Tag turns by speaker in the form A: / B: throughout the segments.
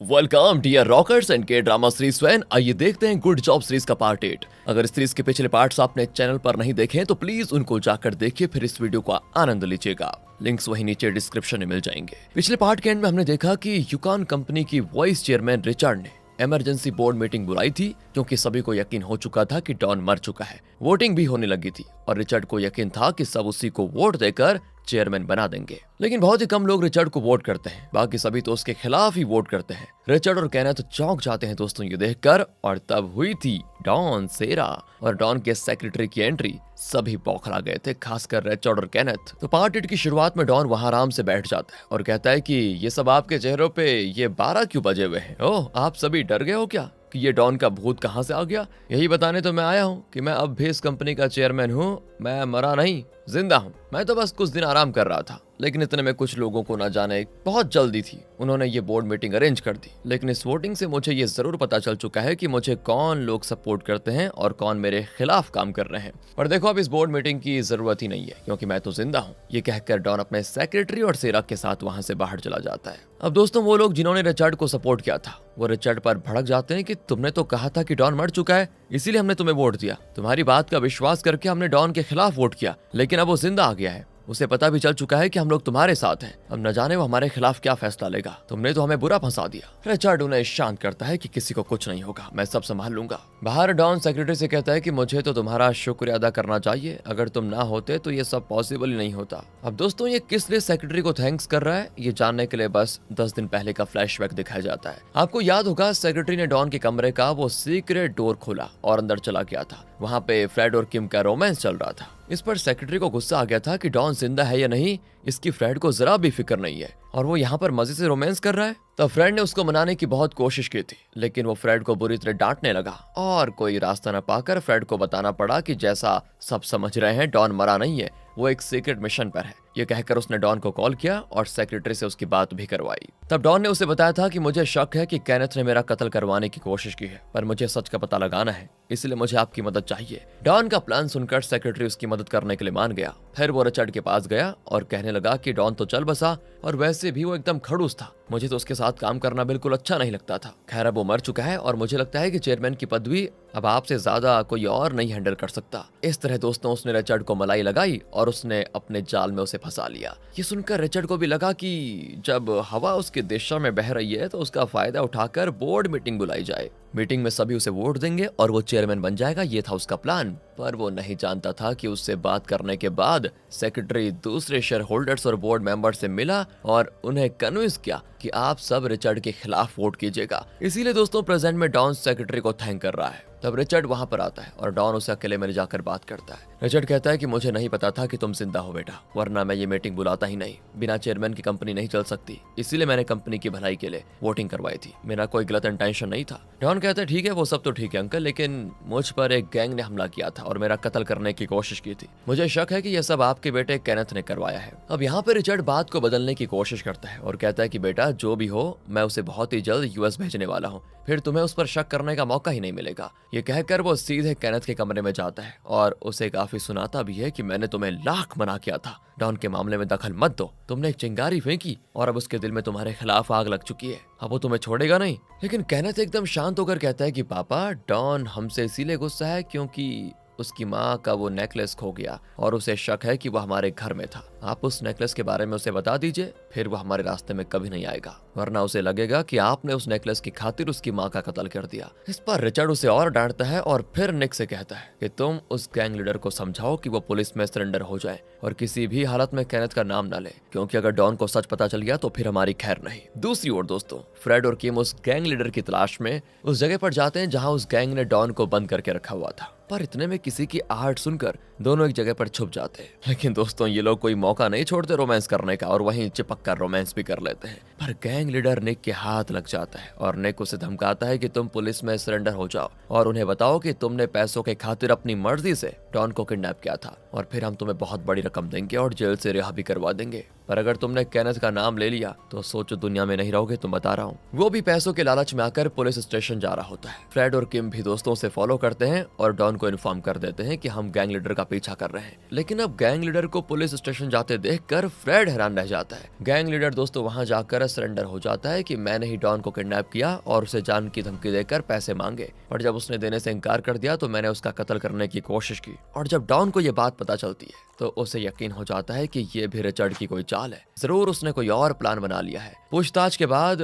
A: Welcome dear rockers and के drama series fan. आइए देखते हैं गुड जॉब सीरीज का पार्ट 8। अगर इस सीरीज के पिछले पार्ट्स आपने चैनल पर नहीं देखे तो प्लीज उनको जाकर देखिए, फिर इस वीडियो का आनंद लीजिएगा। लिंक्स वही नीचे डिस्क्रिप्शन में मिल जाएंगे। पिछले पार्ट के एंड में हमने देखा कि यूकॉन कंपनी की वाइस चेयरमैन रिचर्ड ने इमरजेंसी बोर्ड मीटिंग बुलाई थी, क्योंकि सभी को यकीन हो चुका था कि डॉन मर चुका है। वोटिंग भी होने लगी थी और रिचर्ड को यकीन था कि सब उसी को वोट देकर चेयरमैन बना देंगे। लेकिन बहुत ही कम लोग रिचर्ड को वोट करते हैं, बाकी सभी तो उसके खिलाफ ही वोट करते हैं। रिचर्ड और केनेथ चौंक जाते हैं दोस्तों ये देखकर, और तब हुई थी डॉन, सेरा और डॉन के सेक्रेटरी की एंट्री। सभी बौखला गए थे, खासकर रिचर्ड और केनेथ। तो पार्ट 8 की शुरुआत में डॉन वहां आराम से बैठ जाता है और कहता है कि ये सब आपके चेहरों पे ये 12 क्यों बजे हुए हैं? ओह, आप सभी डर गए हो क्या कि ये डॉन का भूत कहां से आ गया? यही बताने तो मैं आया हूं कि मैं अब भी इस कंपनी का चेयरमैन हूं। मैं मरा नहीं, जिंदा हूं। मैं तो बस कुछ दिन आराम कर रहा था। लेकिन इतने में कुछ लोगों को ना जाने बहुत जल्दी थी, उन्होंने ये बोर्ड मीटिंग अरेंज कर दी। लेकिन इस वोटिंग से मुझे ये जरूर पता चल चुका है कि मुझे कौन लोग सपोर्ट करते हैं और कौन मेरे खिलाफ काम कर रहे हैं। पर देखो, अब इस बोर्ड मीटिंग की जरूरत ही नहीं है, क्योंकि मैं तो जिंदा हूँ। ये कहकर डॉन अपने सेक्रेटरी और सेरा के साथ वहां से बाहर चला जाता है। अब दोस्तों, वो लोग जिन्होंने रिचर्ड को सपोर्ट किया था वो रिचर्ड पर भड़क जाते हैं कि तुमने तो कहा था कि डॉन मर चुका है, इसीलिए हमने तुम्हें वोट दिया। तुम्हारी बात का विश्वास करके हमने डॉन के खिलाफ वोट किया, लेकिन अब वो जिंदा आ गया है। उसे पता भी चल चुका है कि हम लोग तुम्हारे साथ हैं। अब न जाने वो हमारे खिलाफ क्या फैसला लेगा। तुमने तो हमें बुरा फंसा दिया। रिचर्ड उन्हें शांत करता है कि किसी को कुछ नहीं होगा, मैं सब संभाल लूंगा। बाहर डॉन सेक्रेटरी से कहता है कि मुझे तो तुम्हारा शुक्रिया अदा करना चाहिए, अगर तुम ना होते तो ये सब पॉसिबल ही नहीं होता। अब दोस्तों, ये किस लिए सेक्रेटरी को थैंक्स कर रहा है, ये जानने के लिए बस 10 दिन पहले का फ्लैशबैक दिखाया जाता है। आपको याद होगा, सेक्रेटरी ने डॉन के कमरे का वो सीक्रेट डोर खोला और अंदर चला गया था। वहाँ पे फ्रेड और किम का रोमांस चल रहा था। इस पर सेक्रेटरी को गुस्सा आ गया था कि डॉन जिंदा है या नहीं, इसकी फ्रेड को जरा भी फिक्र नहीं है और वो यहाँ पर मजे से रोमांस कर रहा है। तब फ्रेड ने उसको मनाने की बहुत कोशिश की थी, लेकिन वो फ्रेड को बुरी तरह डांटने लगा और कोई रास्ता न पाकर फ्रेड को बताना पड़ा कि जैसा सब समझ रहे हैं, डॉन मरा नहीं है, वो एक सीक्रेट मिशन पर है। ये कहकर उसने डॉन को कॉल किया और सेक्रेटरी से उसकी बात भी करवाई। तब डॉन ने उसे बताया था कि मुझे शक है कि केनेथ ने मेरा कत्ल करवाने की कोशिश की है, पर मुझे सच का पता लगाना है, इसलिए मुझे आपकी मदद चाहिए। डॉन का प्लान सुनकर सेक्रेटरी उसकी मदद करने के लिए मान गया। फिर वो रिचर्ड के पास गया और कहने लगा कि डॉन तो चल बसा, और वैसे भी वो एकदम खड़ूस था। मुझे तो उसके साथ काम करना बिल्कुल अच्छा नहीं लगता था। खैर, अब वो मर चुका है और मुझे लगता है कि चेयरमैन की पदवी अब आपसे ज्यादा कोई और नहीं हैंडल कर सकता। इस तरह दोस्तों, उसने रिचर्ड को मलाई लगाई और उसने अपने जाल में उसे फंसा लिया। ये सुनकर रिचर्ड को भी लगा कि जब हवा उसकी दिशा में बह रही है तो उसका फायदा उठाकर बोर्ड मीटिंग बुलाई जाए। मीटिंग में सभी उसे वोट देंगे और वो चेयरमैन बन जाएगा, ये था उसका प्लान। पर वो नहीं जानता था कि उससे बात करने के बाद सेक्रेटरी दूसरे शेयर होल्डर्स और बोर्ड मेंबर से मिला और उन्हें कन्विंस किया कि आप सब रिचर्ड के खिलाफ वोट कीजिएगा। इसीलिए दोस्तों, प्रेजेंट में डॉन सेक्रेटरी को थैंक कर रहा है। तब रिचर्ड वहां पर आता है और डॉन उसे अकेले में ले जाकर बात करता है। रिचर्ड कहता है कि मुझे नहीं पता था कि तुम जिंदा हो बेटा, वरना मैं ये मीटिंग बुलाता ही नहीं। बिना चेयरमैन की कंपनी नहीं चल सकती, इसीलिए मैंने कंपनी की भलाई के लिए वोटिंग करवाई थी। मेरा कोई गलत इंटेंशन नहीं था। डॉन कहता है ठीक है, वो सब तो ठीक है अंकल, लेकिन मुझ पर एक गैंग ने हमला किया था और मेरा कत्ल करने की कोशिश की थी। मुझे शक है कि यह सब आपके बेटे केनेथ ने करवाया है। अब यहाँ पे रिचर्ड बात को बदलने की कोशिश करता है और कहता है कि बेटा जो भी हो, मैं उसे बहुत ही जल्द यूएस भेजने वाला हूँ, फिर तुम्हें उस पर शक करने का मौका ही नहीं मिलेगा। ये कहकर वो सीधे केनेथ के कमरे में जाता है और उसे काफी सुनाता भी है कि मैंने तुम्हें लाख मना किया था, डॉन के मामले में दखल मत दो। तुमने एक चिंगारी फेंकी और अब उसके दिल में तुम्हारे खिलाफ आग लग चुकी है, अब वो तुम्हें छोड़ेगा नहीं। लेकिन केनेथ एकदम शांत होकर कहता है कि पापा, डॉन हमसे इसीलिए गुस्सा है क्योंकि उसकी माँ का वो नेकलेस खो गया और उसे शक है कि वह हमारे घर में था। आप उस नेकलेस के बारे में उसे बता दीजिए, फिर वो हमारे रास्ते में कभी नहीं आएगा, वरना उसे लगेगा कि आपने उस नेकलेस की खातिर उसकी माँ का कत्ल कर दिया। इस पर रिचर्ड उसे और डांटता है और फिर निक से कहता है कि तुम उस गैंग लीडर को समझाओ कि वो पुलिस में सरेंडर हो जाए और किसी भी हालत में केनेथ का नाम न ले, क्योंकि अगर डॉन को सच पता चल गया तो फिर हमारी खैर नहीं। दूसरी ओर दोस्तों, फ्रेड और किम उस गैंग लीडर की तलाश में उस जगह पर जाते हैं जहाँ उस गैंग ने डॉन को बंद करके रखा हुआ था। पर इतने में किसी की आहट सुनकर दोनों एक जगह पर छुप जाते हैं। लेकिन दोस्तों, ये लोग कोई मौका नहीं छोड़ते रोमांस करने का और वहीं चिपक कर रोमांस भी कर लेते हैं। पर गैंग लीडर निक के हाथ लग जाता है और निक उसे धमकाता है कि तुम पुलिस में सरेंडर हो जाओ और उन्हें बताओ कि तुमने पैसों के खातिर अपनी मर्जी से डॉन को किडनैप किया था और फिर हम तुम्हें बहुत बड़ी रकम देंगे और जेल से रिहा भी करवा देंगे। पर अगर तुमने केनेथ का नाम ले लिया तो सोचो दुनिया में नहीं रहोगे, तुम बता रहा हूँ। वो भी पैसों के लालच में आकर पुलिस स्टेशन जा रहा होता है। फ्रेड और किम भी दोस्तों से फॉलो करते हैं और डॉन को इन्फॉर्म कर देते हैं कि हम गैंग लीडर का पीछा कर रहे हैं। लेकिन अब गैंग लीडर को पुलिस स्टेशन जाते देखकर फ्रेड हैरान रह जाता है। गैंग लीडर दोस्तों वहां जाकर सरेंडर हो जाता है कि मैंने ही डॉन को किडनैप किया और उसे जान की धमकी देकर पैसे मांगे, पर जब उसने देने से इनकार कर दिया तो मैंने उसका कत्ल करने की कोशिश की। और जब डॉन को ये बात पता चलती है तो उसे यकीन हो जाता है कि ये भी रिचर्ड की कोई चाल है, जरूर उसने कोई और प्लान बना लिया है। पूछताछ के बाद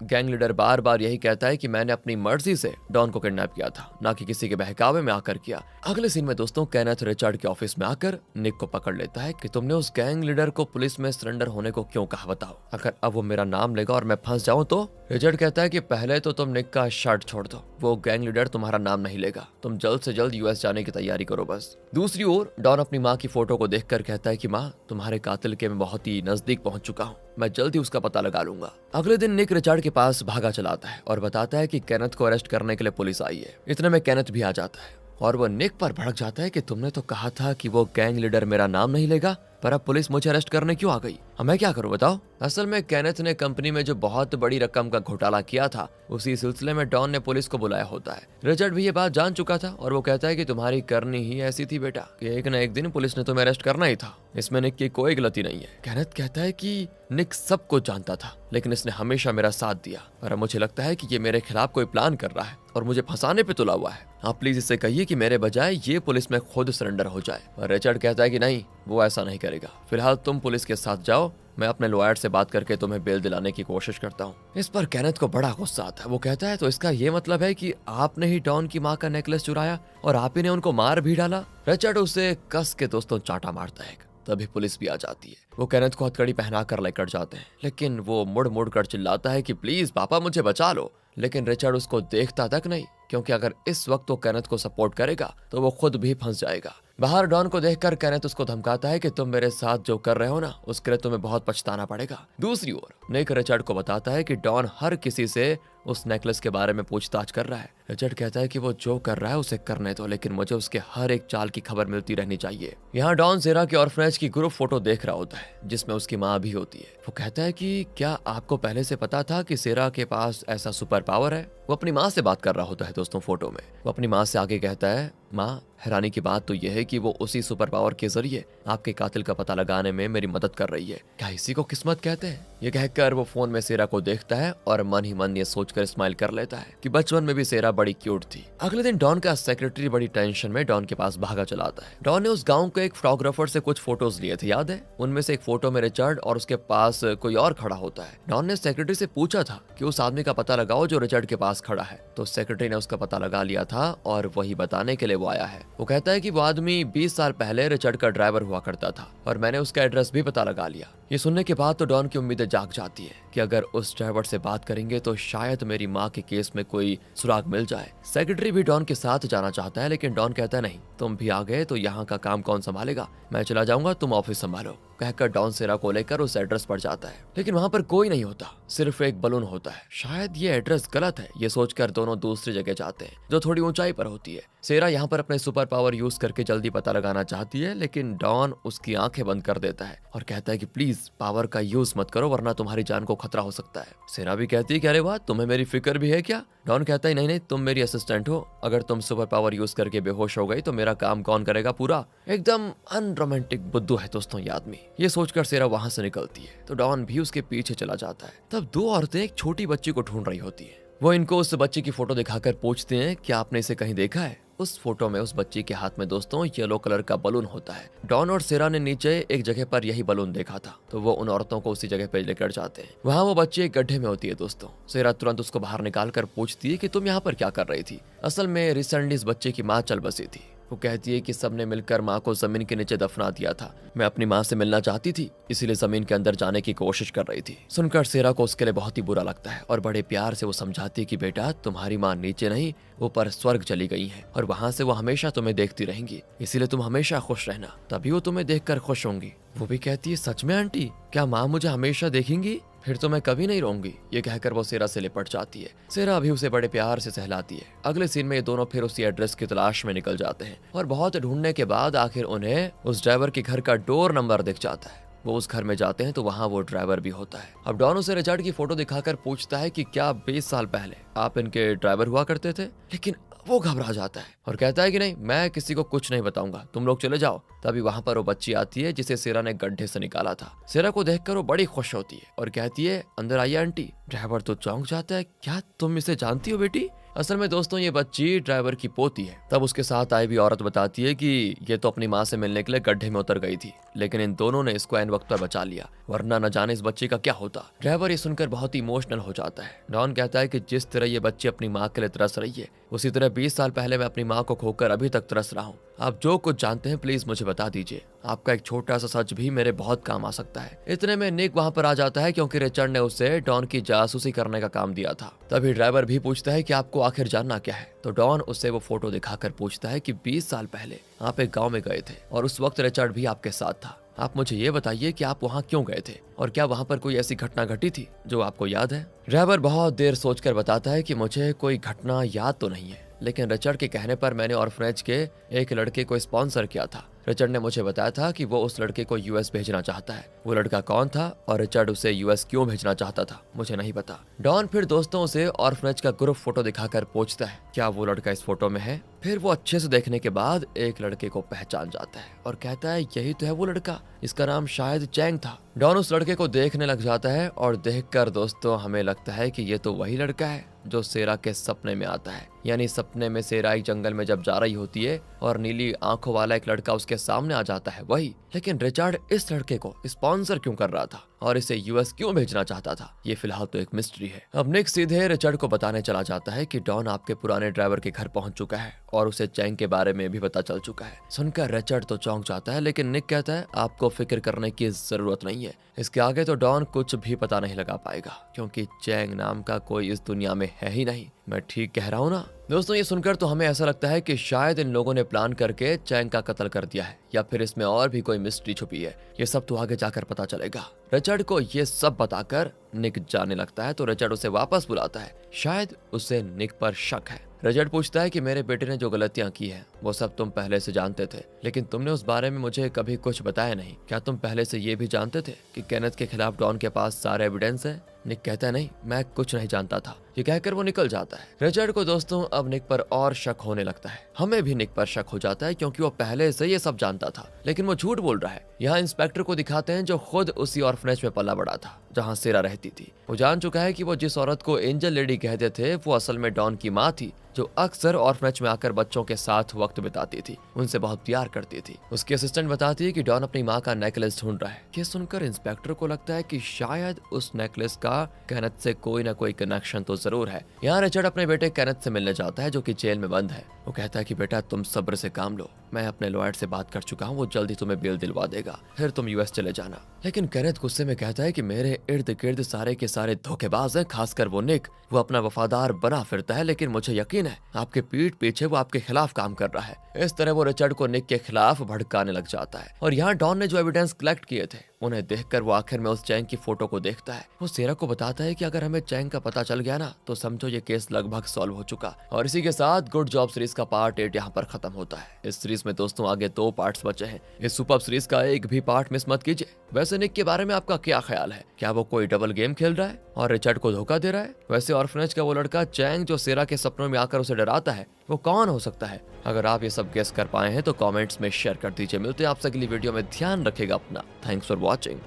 A: गैंग लीडर बार बार यही कहता है कि मैंने अपनी मर्जी से डॉन को किडनैप किया था, ना कि किसी के बहकावे में आकर किया। अगले सीन में दोस्तों केनेथ रिचर्ड के ऑफिस में आकर निक को पकड़ लेता है कि तुमने उस गैंग लीडर को पुलिस में सरेंडर होने को क्यों कहा, बताओ। अगर अब वो मेरा नाम लेगा और मैं फंस जाऊं तो? रिचर्ड कहता है कि पहले तो तुम निक का शर्ट छोड़ दो, वो गैंग लीडर तुम्हारा नाम नहीं लेगा, तुम जल्द से जल्द यूएस जाने की तैयारी करो बस। दूसरी ओर डॉन अपनी माँ की फोटो को देखकर कहता है कि माँ, तुम्हारे कातिल के मैं बहुत ही नजदीक पहुंच चुका हूँ, मैं जल्द ही उसका पता लगा लूंगा। अगले दिन निक रिचर्ड के पास भागा चला आता है और बताता है कि केनेथ को अरेस्ट करने के लिए पुलिस आई है। इतने में केनेथ भी आ जाता है और वो निक पर भड़क जाता है कि तुमने तो कहा था कि वो गैंग लीडर मेरा नाम नहीं लेगा, पर अब पुलिस मुझे अरेस्ट करने क्यों आ गई? अब मैं क्या करूं बताओ? असल में केनेथ ने कंपनी में जो बहुत बड़ी रकम का घोटाला किया था, उसी सिलसिले में डॉन ने पुलिस को बुलाया होता है। रिचर्ड भी ये बात जान चुका था और वो कहता है कि तुम्हारी करनी ही ऐसी थी बेटा, कि एक न एक दिन पुलिस ने तुम्हें अरेस्ट करना ही था, इसमें निक की कोई गलती नहीं है। केनेथ कहता है कि निक सब कुछ जानता था, लेकिन इसने हमेशा मेरा साथ दिया, पर अब मुझे लगता है कि ये मेरे खिलाफ कोई प्लान कर रहा है और मुझे फंसाने पे तुला हुआ है। आप प्लीज इससे कहिए कि मेरे बजाय ये पुलिस में खुद सरेंडर हो जाए। और रिचर्ड कहता है कि नहीं, वो ऐसा नहीं करेगा, फिलहाल तुम पुलिस के साथ जाओ, मैं अपने लॉयर से बात करके तुम्हें बेल दिलाने की कोशिश करता हूँ। इस पर केनेथ को बड़ा गुस्सा आता है। वो कहता है तो इसका ये मतलब है कि आपने ही डॉन की माँ का नेकलेस चुराया और आप ही ने उनको मार भी डाला? रिचर्ड उसे कस के दोस्तों चांटा मारता है। तभी पुलिस भी आ जाती है। वो केनेथ को हथकड़ी पहना कर लेकर जाते हैं, लेकिन वो मुड़ मुड़ कर चिल्लाता है कि प्लीज पापा मुझे बचा लो। लेकिन रिचर्ड उसको देखता तक नहीं, क्योंकि अगर इस वक्त वो केनेथ को सपोर्ट करेगा तो वो खुद भी फंस जाएगा। बाहर डॉन को देखकर केनेथ उसको धमकाता है कि तुम मेरे साथ जो कर रहे हो ना, उसके लिए तुम्हें बहुत पछताना पड़ेगा। दूसरी ओर निक रिचर्ड को बताता है कि डॉन हर किसी से उस नेकलेस के बारे में पूछताछ कर रहा है। रिचर्ड कहता है कि वो जो कर रहा है उसे करने दो, लेकिन मुझे उसके हर एक चाल की खबर मिलती रहनी चाहिए। यहाँ डॉन सेरा के ऑर्फनेज की ग्रुप फोटो देख रहा होता है, जिसमें उसकी माँ भी होती है। वो कहता है कि क्या आपको पहले से पता था कि सेरा के पास ऐसा सुपर पावर है? वो अपनी माँ से बात कर रहा होता है दोस्तों फोटो में। वो अपनी माँ से आगे कहता है, माँ, हैरानी की बात तो यह है कि वो उसी सुपर पावर के जरिए आपके कातिल का पता लगाने में मेरी मदद कर रही है। क्या इसी को किस्मत कहते हैं? ये कहकर वो फोन में सेरा को देखता है और मन ही मन ये सोचकर स्माइल कर लेता है कि बचपन में भी सेरा बड़ी क्यूट थी। अगले दिन डॉन का सेक्रेटरी बड़ी टेंशन में डॉन के पास भागा चला आता है। डॉन ने उस गाँव के एक फोटोग्राफर से कुछ फोटोज लिए थे, याद है? उनमें से एक फोटो में रिचर्ड और उसके पास कोई और खड़ा होता है। डॉन ने सेक्रेटरी से पूछा था कि उस आदमी का पता लगाओ जो रिचर्ड के पास खड़ा है, तो सेक्रेटरी ने उसका पता लगा लिया था और वही बताने के लिए वो आया है। वो कहता है कि वो आदमी 20 साल पहले रिचर्ड का ड्राइवर हुआ करता था और मैंने उसका एड्रेस भी पता लगा लिया। ये सुनने के बाद तो डॉन की उम्मीदें जाग जाती है कि अगर उस ड्राइवर से बात करेंगे तो शायद मेरी माँ के केस में कोई सुराग मिल जाए। सेक्रेटरी भी डॉन के साथ जाना चाहता है, लेकिन डॉन कहता है नहीं, तुम भी आ गए तो यहाँ का काम कौन संभालेगा, मैं चला जाऊंगा, तुम ऑफिस संभालो। कहकर डॉन सेरा को लेकर उस एड्रेस पर जाता है, लेकिन वहाँ पर कोई नहीं होता, सिर्फ एक बलून होता है। शायद ये एड्रेस गलत है, ये सोचकर दोनों दूसरी जगह जाते हैं जो थोड़ी ऊंचाई पर होती है। सेरा यहाँ पर अपने सुपर पावर यूज करके जल्दी पता लगाना चाहती है, लेकिन डॉन उसकी आंखें बंद कर देता है और कहता है कि प्लीज पावर का यूज मत करो वरना तुम्हारी जान को खतरा हो सकता है। सेरा भी कहती है कि अरे वाह, तुम्हें मेरी फिक्र भी है क्या? डॉन कहता है नहीं नहीं, तुम मेरी असिस्टेंट हो, अगर तुम सुपर पावर यूज करके बेहोश हो गई तो मेरा काम कौन करेगा पूरा? एकदम अनरोमांटिक बुद्धू है दोस्तों ये आदमी। ये सोचकर सेरा वहां से निकलती है तो डॉन भी उसके पीछे चला जाता है। तब दो औरतें एक छोटी बच्ची को ढूंढ रही होती है। वो इनको उस बच्ची की फोटो दिखाकर पूछते हैं कि आपने इसे कहीं देखा है? उस फोटो में उस बच्ची के हाथ में दोस्तों येलो कलर का बलून होता है। डॉन और सेरा ने नीचे एक जगह पर यही बलून देखा था, तो वो उन औरतों को उसी जगह पे लेकर जाते हैं। वहाँ वो बच्ची एक गड्ढे में होती है दोस्तों। सेरा तुरंत उसको बाहर निकाल कर पूछती है कि तुम यहाँ पर क्या कर रही थी? असल में रिसेंटली इस बच्चे की माँ चल बसी थी। वो कहती है कि सबने मिलकर माँ को जमीन के नीचे दफना दिया था। मैं अपनी माँ से मिलना चाहती थी, इसीलिए जमीन के अंदर जाने की कोशिश कर रही थी। सुनकर सेरा को उसके लिए बहुत ही बुरा लगता है और बड़े प्यार से वो समझाती है कि बेटा, तुम्हारी माँ नीचे नहीं ऊपर स्वर्ग चली गई है और वहाँ से वो हमेशा तुम्हें देखती रहेंगी, इसीलिए तुम हमेशा खुश रहना, तभी वो तुम्हें देखकर खुश होंगी। वो भी कहती है सच में आंटी, क्या माँ मुझे हमेशा देखेंगी? फिर तो मैं कभी नहीं रोऊंगी। ये कहकर वो सेरा से लिपट जाती है। सेरा भी उसे बड़े प्यार से सहलाती है। अगले सीन में ये दोनों फिर उसी एड्रेस की तलाश में निकल जाते हैं और बहुत ढूंढने के बाद आखिर उन्हें उस ड्राइवर के घर का डोर नंबर दिख जाता है। वो उस घर में जाते हैं तो वहाँ वो ड्राइवर भी होता है। अब डॉन उसे रिचर्ड की फोटो दिखाकर पूछता है कि क्या 20 साल पहले आप इनके ड्राइवर हुआ करते थे, लेकिन वो घबरा जाता है और कहता है कि नहीं, मैं किसी को कुछ नहीं बताऊंगा, तुम लोग चले जाओ। तभी वहाँ पर वो बच्ची आती है जिसे सेरा ने गड्ढे से निकाला था। सेरा को देखकर वो बड़ी खुश होती है और कहती है अंदर आइए आंटी। ड्राइवर तो चौंक जाता है, क्या तुम इसे जानती हो बेटी? असल में दोस्तों ये बच्ची ड्राइवर की पोती है। तब उसके साथ आई भी औरत बताती है कि ये तो अपनी माँ से मिलने के लिए गड्ढे में उतर गई थी, लेकिन इन दोनों ने इसको ऐन वक्त पर बचा लिया, वरना न जाने इस बच्ची का क्या होता। ड्राइवर ये सुनकर बहुत इमोशनल हो जाता है। डॉन कहता है कि जिस तरह ये बच्ची अपनी माँ के लिए तरस रही है, उसी तरह 20 साल पहले मैं अपनी माँ को खोकर अभी तक तरस रहा हूँ। आप जो कुछ जानते हैं प्लीज मुझे बता दीजिए, आपका एक छोटा सा सच भी मेरे बहुत काम आ सकता है। इतने में निक वहाँ पर आ जाता है क्योंकि रिचर्ड ने उसे डॉन की जासूसी करने का काम दिया था। तभी ड्राइवर भी पूछता है कि आपको आखिर जानना क्या है। तो डॉन उसे वो फोटो दिखाकर पूछता है कि 20 साल पहले आप एक गाँव में गए थे और उस वक्त रिचर्ड भी आपके साथ था। आप मुझे ये बताइए कि आप वहाँ क्यों गए थे और क्या वहाँ पर कोई ऐसी घटना घटी थी जो आपको याद है? ड्राइवर बहुत देर सोचकर बताता है कि मुझे कोई घटना याद तो नहीं है, लेकिन रिचर्ड के कहने पर मैंने ऑर्फनेज के एक लड़के को स्पॉन्सर किया था। रिचर्ड ने मुझे बताया था कि वो उस लड़के को यूएस भेजना चाहता है। वो लड़का कौन था और रिचर्ड उसे यूएस क्यों भेजना चाहता था मुझे नहीं पता। डॉन फिर दोस्तों से ऑर्फनेज का ग्रुप फोटो दिखाकर पूछता है क्या वो लड़का इस फोटो में है। फिर वो अच्छे से देखने के बाद एक लड़के को पहचान जाता है और कहता है यही तो है वो लड़का, इसका नाम शायद चैंग था। डॉन उस लड़के को देखने लग जाता है और देखकर दोस्तों हमें लगता है कि ये तो वही लड़का है जो सेरा के सपने में आता है। यानी सपने में सेरा एक जंगल में जब जा रही होती है और नीली आंखों वाला एक लड़का उसके सामने आ जाता है वही। लेकिन रिचर्ड इस लड़के को स्पॉन्सर क्यों कर रहा था और इसे यूएस क्यों भेजना चाहता था, ये फिलहाल तो एक मिस्ट्री है। अब निक सीधे रिचर्ड को बताने चला जाता है कि डॉन आपके पुराने ड्राइवर के घर पहुंच चुका है और उसे चैंग के बारे में भी पता चल चुका है। सुनकर रिचर्ड तो चौंक जाता है, लेकिन निक कहता है आपको फिक्र करने की जरूरत नहीं है, इसके आगे तो डॉन कुछ भी पता नहीं लगा पाएगा क्योंकि चैंग नाम का कोई इस दुनिया में है ही नहीं। मैं ठीक कह रहा हूँ ना? दोस्तों ये सुनकर तो हमें ऐसा लगता है कि शायद इन लोगों ने प्लान करके चैंग का कत्ल कर दिया है या फिर इसमें और भी कोई मिस्ट्री छुपी है। ये सब तो आगे जाकर पता चलेगा। रिचर्ड को ये सब बताकर निक जाने लगता है तो रिचर्ड उसे वापस बुलाता है। शायद उसे निक पर शक है। रिचर्ड पूछता है कि मेरे बेटे ने जो गलतियां की हैं वो सब तुम पहले से जानते थे, लेकिन तुमने उस बारे में मुझे कभी कुछ बताया नहीं। क्या तुम पहले से ये भी जानते थे कि केनेथ के खिलाफ डॉन के पास सारे एविडेंस है? निक कहता है नहीं, मैं कुछ नहीं जानता था। ये कहकर वो निकल जाता है। रिचर्ड को दोस्तों अब निक पर और शक होने लगता है। हमें भी निक पर शक हो जाता है क्योंकि वो पहले से ये सब जानता था, लेकिन वो झूठ बोल रहा है। यहाँ इंस्पेक्टर को दिखाते हैं जो खुद उसी ऑर्फनेज में पला बड़ा था जहाँ सेरा रहती थी। वो जान चुका है कि वो जिस औरत को एंजल लेडी कहते थे वो असल में डॉन की माँ थी, जो अक्सर ऑर्फनेज में आकर बच्चों के साथ वक्त बिताती थी, उनसे बहुत प्यार करती थी। उसकी असिस्टेंट बताती है कि डॉन अपनी माँ का नेकलेस ढूंढ रहा है। ये सुनकर इंस्पेक्टर को लगता है कि शायद उस नेकलेस का केनेथ से कोई ना कोई कनेक्शन तो जरूर है। यहाँ रिचर्ड अपने बेटे केनेथ से मिलने जाता है जो कि जेल में बंद है। वो कहता है कि बेटा तुम सब्र से काम लो, मैं अपने लॉयर से बात कर चुका हूँ, वो जल्दी तुम्हें बेल दिलवा देगा, फिर तुम यूएस चले जाना। लेकिन केनेथ गुस्से में कहता है कि मेरे इर्द गिर्द सारे के सारे धोखेबाज हैं, खासकर वो निक। वो अपना वफादार बना फिरता है, लेकिन मुझे यकीन है आपके पीठ पीछे वो आपके खिलाफ काम कर रहा है। इस तरह वो रिचर्ड को निक के खिलाफ भड़काने लग जाता है। और यहाँ डॉन ने जो एविडेंस कलेक्ट किए थे उन्हें देखकर वो आखिर में उस चैंग की फोटो को देखता है। वो सेरा को बताता है कि अगर हमें चैंग का पता चल गया ना तो समझो ये केस लगभग सॉल्व हो चुका। और इसी के साथ गुड जॉब सीरीज का पार्ट 8 यहाँ पर खत्म होता है। इस सीरीज में दोस्तों आगे 2 पार्ट्स बचे हैं। इस सुपर सीरीज का एक भी पार्ट मिस मत कीजिए। वैसे निक के बारे में आपका क्या ख्याल है? क्या वो कोई डबल गेम खेल रहा है और रिचर्ड को धोखा दे रहा है? वैसे ऑर्फनेज का वो लड़का चैंग जो सेरा के सपनों में आकर उसे डराता है वो कौन हो सकता है? अगर आप ये सब गेस कर पाए हैं तो कमेंट्स में शेयर कर दीजिए। मिलते हैं आपसे अगली वीडियो में। ध्यान रखेगा अपना। Thanks for watching.